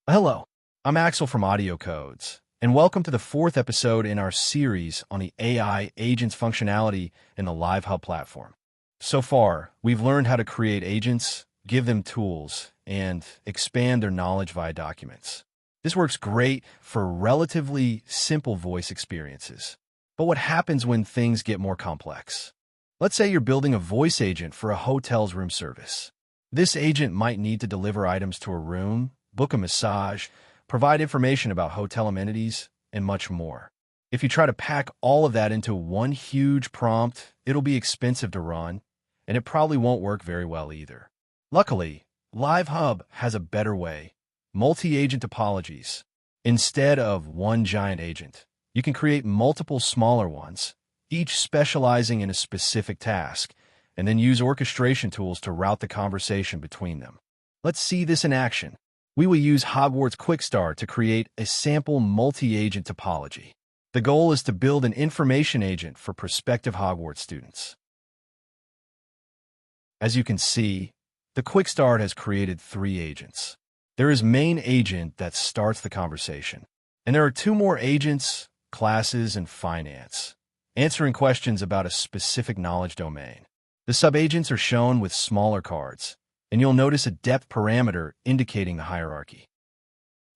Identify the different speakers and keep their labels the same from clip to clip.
Speaker 1: Hello, I'm Axel from AudioCodes, and welcome to the fourth episode in our series on the AI agents functionality in the Live Hub platform. So far, we've learned how to create agents, give them tools, and expand their knowledge via documents. This works great for relatively simple voice experiences. But what happens when things get more complex? Let's say you're building a voice agent for a hotel's room service. This agent might need to deliver items to a room, book a massage, provide information about hotel amenities, and much more. If you try to pack all of that into one huge prompt, it'll be expensive to run, and it probably won't work very well either. Luckily, Live Hub has a better way: multi-agent topologies. Instead of one giant agent, you can create multiple smaller ones, each specializing in a specific task, and then use orchestration tools to route the conversation between them. Let's see this in action. We will use Hogwarts Quick Start to create a sample multi-agent topology. The goal is to build an information agent for prospective Hogwarts students. As you can see, the Quick Start has created 3 agents. There is main agent that starts the conversation, and there are 2 more agents, classes, and finance, answering questions about a specific knowledge domain. The subagents are shown with smaller cards, and you'll notice a depth parameter indicating the hierarchy.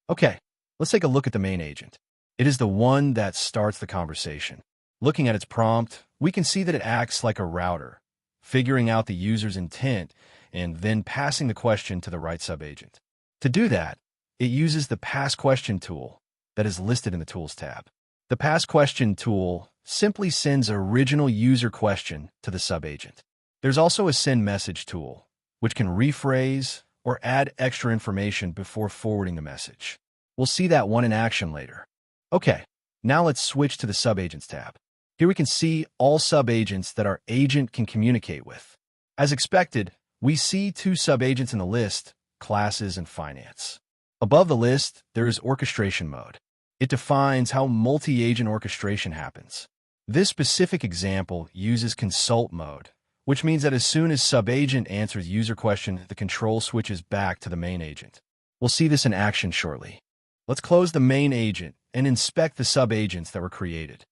Speaker 1: Okay, let's take a look at the main agent. It is the one that starts the conversation. Looking at its prompt, we can see that it acts like a router, figuring out the user's intent and then passing the question to the right subagent. To do that, it uses the Pass Question tool that is listed in the Tools tab. The Pass Question tool simply sends original user question to the subagent. There's also a Send Message tool, which can rephrase or add extra information before forwarding the message. We'll see that one in action later. Okay, now let's switch to the Subagents tab. Here we can see all subagents that our agent can communicate with. As expected, we see 2 subagents in the list: classes and finance. Above the list, there is orchestration mode. It defines how multi-agent orchestration happens. This specific example uses consult mode, which means that as soon as subagent answers user question, the control switches back to the main agent. We'll see this in action shortly. Let's close the main agent and inspect the subagents that were created.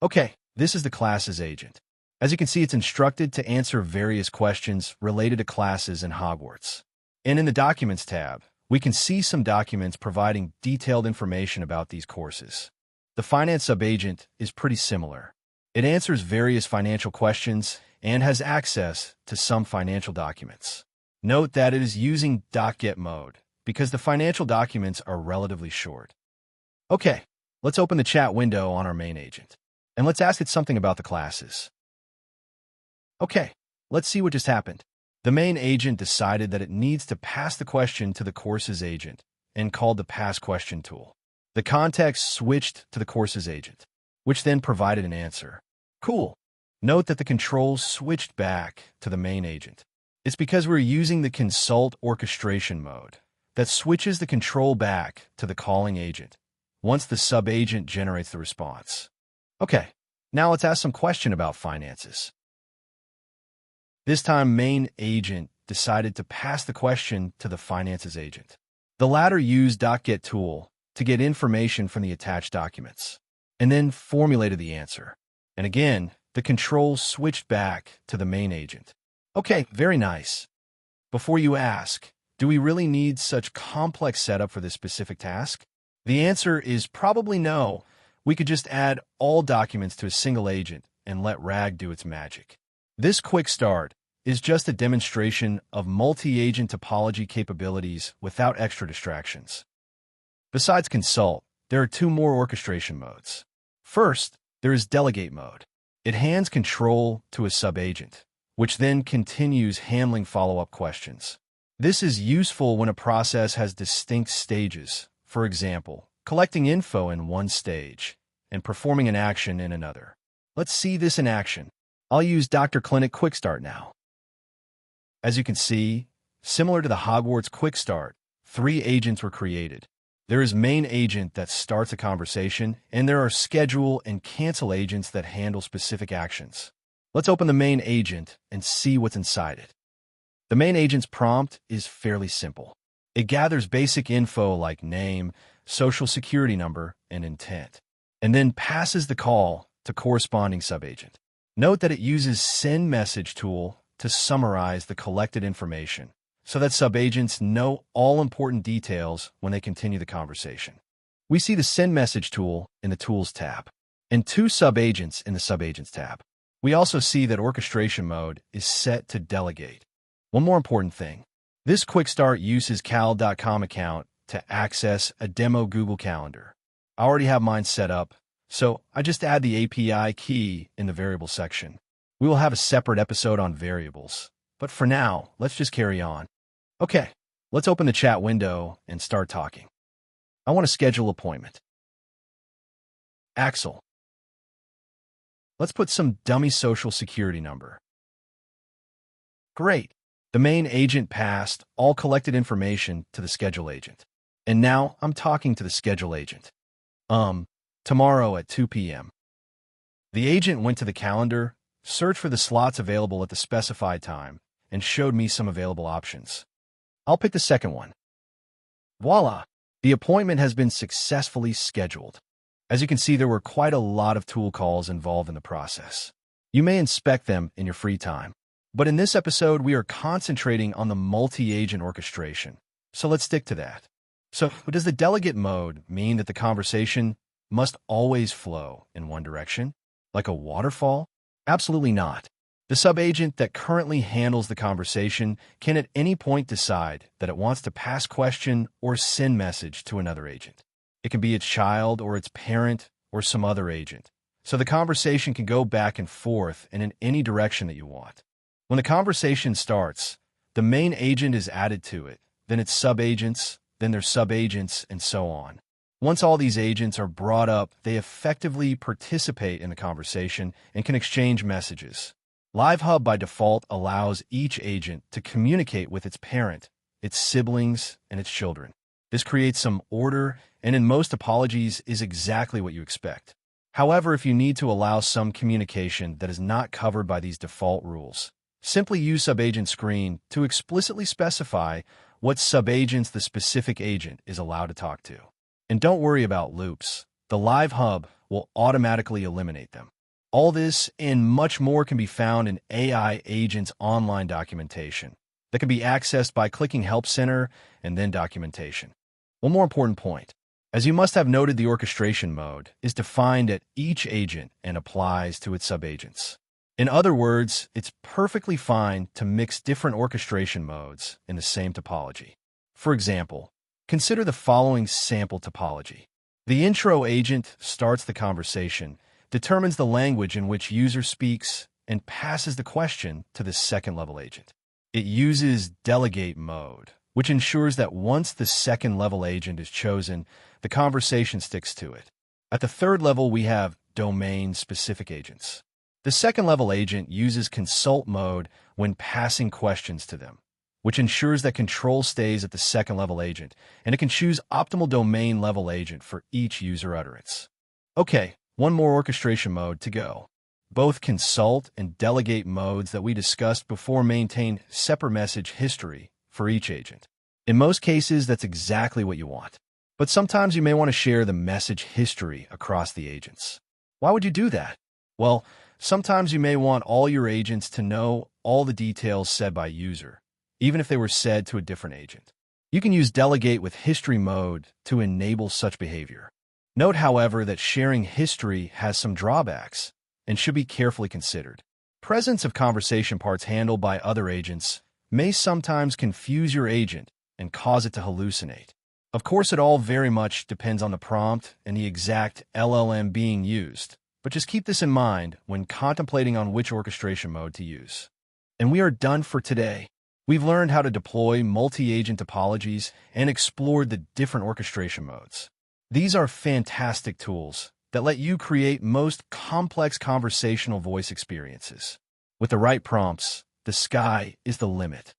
Speaker 1: Okay, this is the classes agent. As you can see, it's instructed to answer various questions related to classes in Hogwarts. And in the Documents tab, we can see some documents providing detailed information about these courses. The finance subagent is pretty similar. It answers various financial questions and has access to some financial documents. Note that it is using .get mode because the financial documents are relatively short. Okay, let's open the chat window on our main agent, and let's ask it something about the classes. Okay, let's see what just happened. The main agent decided that it needs to pass the question to the courses agent and called the Pass Question tool. The context switched to the courses agent, which then provided an answer. Cool. Note that the controls switched back to the main agent. It's because we're using the consult orchestration mode that switches the control back to the calling agent once the subagent generates the response. Okay, now let's ask some question about finances. This time, main agent decided to pass the question to the finances agent. The latter used .get tool to get information from the attached documents, and then formulated the answer. And again, the controls switched back to the main agent. Okay, very nice. Before you ask, do we really need such complex setup for this specific task? The answer is probably no. We could just add all documents to a single agent and let RAG do its magic. This quick start is just a demonstration of multi-agent topology capabilities without extra distractions. Besides consult, there are 2 more orchestration modes. First, there is Delegate mode. It hands control to a subagent, which then continues handling follow-up questions. This is useful when a process has distinct stages, for example, collecting info in one stage and performing an action in another. Let's see this in action. I'll use Dr. Clinic Quick Start now. As you can see, similar to the Hogwarts Quick Start, 3 agents were created. There is main agent that starts a conversation, and there are schedule and cancel agents that handle specific actions. Let's open the main agent and see what's inside it. The main agent's prompt is fairly simple. It gathers basic info like name, social security number, and intent, and then passes the call to corresponding subagent. Note that it uses Send Message tool to summarize the collected information so that subagents know all important details when they continue the conversation. We see the Send Message tool in the Tools tab and 2 subagents in the Subagents tab. We also see that orchestration mode is set to Delegate. One more important thing. This Quick Start uses cal.com account to access a demo Google Calendar. I already have mine set up, so I just add the API key in the variable section. We will have a separate episode on variables, but for now, let's just carry on. Okay, let's open the chat window and start talking. I want to schedule an appointment. Axel. Let's put some dummy social security number. Great. The main agent passed all collected information to the schedule agent. And now I'm talking to the schedule agent. Tomorrow at 2 p.m. The agent went to the calendar, searched for the slots available at the specified time, and showed me some available options. I'll pick the second one. Voila! The appointment has been successfully scheduled. As you can see, there were quite a lot of tool calls involved in the process. You may inspect them in your free time. But in this episode, we are concentrating on the multi-agent orchestration. So let's stick to that. So does the delegate mode mean that the conversation must always flow in one direction, like a waterfall? Absolutely not. The subagent that currently handles the conversation can at any point decide that it wants to pass question or send message to another agent. It can be its child or its parent or some other agent. So the conversation can go back and forth and in any direction that you want. When the conversation starts, the main agent is added to it, then its subagents, then their subagents, and so on. Once all these agents are brought up, they effectively participate in the conversation and can exchange messages. LiveHub by default allows each agent to communicate with its parent, its siblings, and its children. This creates some order, and in most topologies is exactly what you expect. However, if you need to allow some communication that is not covered by these default rules, simply use subagent screen to explicitly specify what subagents the specific agent is allowed to talk to. And don't worry about loops. The LiveHub will automatically eliminate them. All this and much more can be found in AI Agents online documentation that can be accessed by clicking Help Center and then Documentation. One more important point. As you must have noted, the orchestration mode is defined at each agent and applies to its subagents. In other words, it's perfectly fine to mix different orchestration modes in the same topology. For example, consider the following sample topology. The intro agent starts the conversation, determines the language in which user speaks, and passes the question to the second-level agent. It uses Delegate mode, which ensures that once the second-level agent is chosen, the conversation sticks to it. At the third level, we have domain-specific agents. The second-level agent uses Consult mode when passing questions to them, which ensures that control stays at the second-level agent, and it can choose optimal domain-level agent for each user utterance. Okay, one more orchestration mode to go. Both Consult and Delegate modes that we discussed before maintain separate message history for each agent. In most cases, that's exactly what you want. But sometimes you may want to share the message history across the agents. Why would you do that? Well, sometimes you may want all your agents to know all the details said by user, even if they were said to a different agent. You can use Delegate with History mode to enable such behavior. Note, however, that sharing history has some drawbacks and should be carefully considered. Presence of conversation parts handled by other agents may sometimes confuse your agent and cause it to hallucinate. Of course, it all very much depends on the prompt and the exact LLM being used, but just keep this in mind when contemplating on which orchestration mode to use. And we are done for today. We've learned how to deploy multi-agent topologies and explored the different orchestration modes. These are fantastic tools that let you create most complex conversational voice experiences. With the right prompts, the sky is the limit.